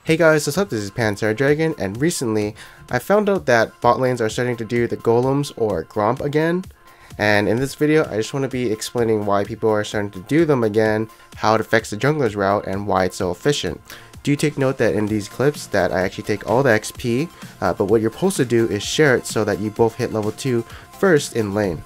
Hey guys, what's up? This is Panzer Dragon, and recently I found out that bot lanes are starting to do the golems or Gromp again. And in this video, I just want to be explaining why people are starting to do them again, how it affects the jungler's route, and why it's so efficient. Do take note that in these clips that I actually take all the XP, but what you're supposed to do is share it so that you both hit level 2 first in lane.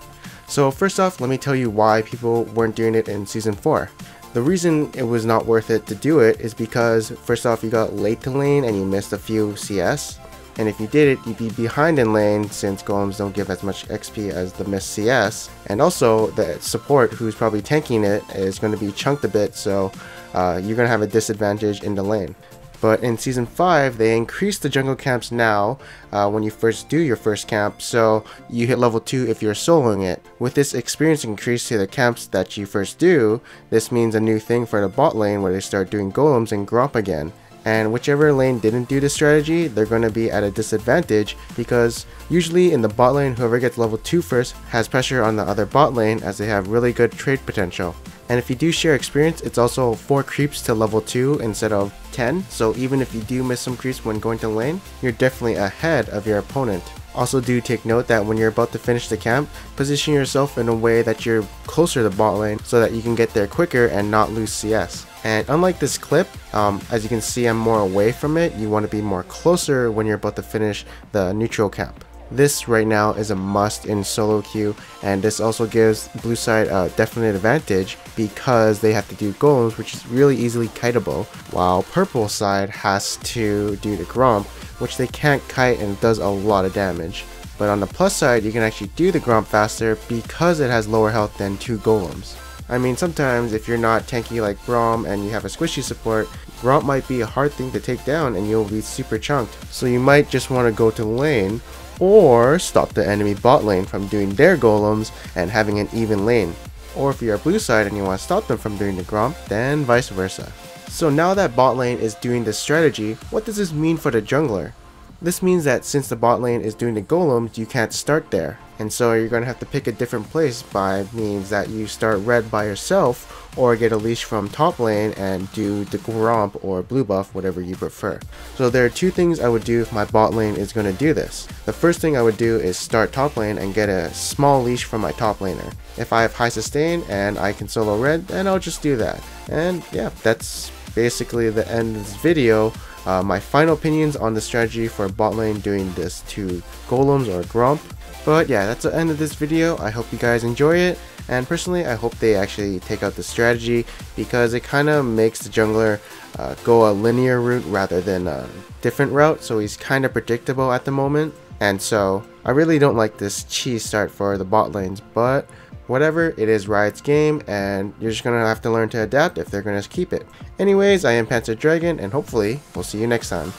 So first off, let me tell you why people weren't doing it in Season 4. The reason it was not worth it to do it is because first off, you got late to lane and you missed a few CS. And if you did it, you'd be behind in lane since golems don't give as much XP as the missed CS. And also, the support who's probably tanking it is going to be chunked a bit, so you're going to have a disadvantage in the lane. But in Season 5, they increased the jungle camps now when you first do your first camp, so you hit level 2 if you're soloing it. With this experience increase to the camps that you first do, this means a new thing for the bot lane where they start doing golems and Gromp again. And whichever lane didn't do this strategy, they're going to be at a disadvantage because usually in the bot lane, whoever gets level 2 first has pressure on the other bot lane as they have really good trade potential. And if you do share experience, it's also 4 creeps to level 2 instead of 10, so even if you do miss some creeps when going to lane, you're definitely ahead of your opponent. Also do take note that when you're about to finish the camp, position yourself in a way that you're closer to the bot lane so that you can get there quicker and not lose CS. And unlike this clip, as you can see I'm more away from it, you want to be more closer when you're about to finish the neutral camp. This right now is a must in solo queue, and this also gives blue side a definite advantage because they have to do golems, which is really easily kiteable, while purple side has to do the Gromp, which they can't kite and does a lot of damage. But on the plus side, you can actually do the Gromp faster because it has lower health than 2 golems. I mean, sometimes if you're not tanky like Grom and you have a squishy support, Gromp might be a hard thing to take down and you'll be super chunked. So you might just want to go to lane or stop the enemy bot lane from doing their golems and having an even lane. Or if you're a blue side and you want to stop them from doing the Gromp, then vice versa. So now that bot lane is doing this strategy, what does this mean for the jungler? This means that since the bot lane is doing the golems, you can't start there. And so you're going to have to pick a different place by means that you start red by yourself or get a leash from top lane and do the Gromp or blue buff, whatever you prefer. So there are 2 things I would do if my bot lane is going to do this. The first thing I would do is start top lane and get a small leash from my top laner. If I have high sustain and I can solo red, then I'll just do that. And yeah, that's basically the end of this video. My final opinions on the strategy for bot lane doing this to golems or Gromp. But yeah, that's the end of this video. I hope you guys enjoy it, and personally I hope they actually take out the strategy because it kind of makes the jungler go a linear route rather than a different route, so he's kind of predictable at the moment. And so I really don't like this cheese start for the bot lanes, but whatever, it is Riot's game and you're just gonna have to learn to adapt if they're gonna keep it. Anyways, I am Panzer Dragon and hopefully we'll see you next time.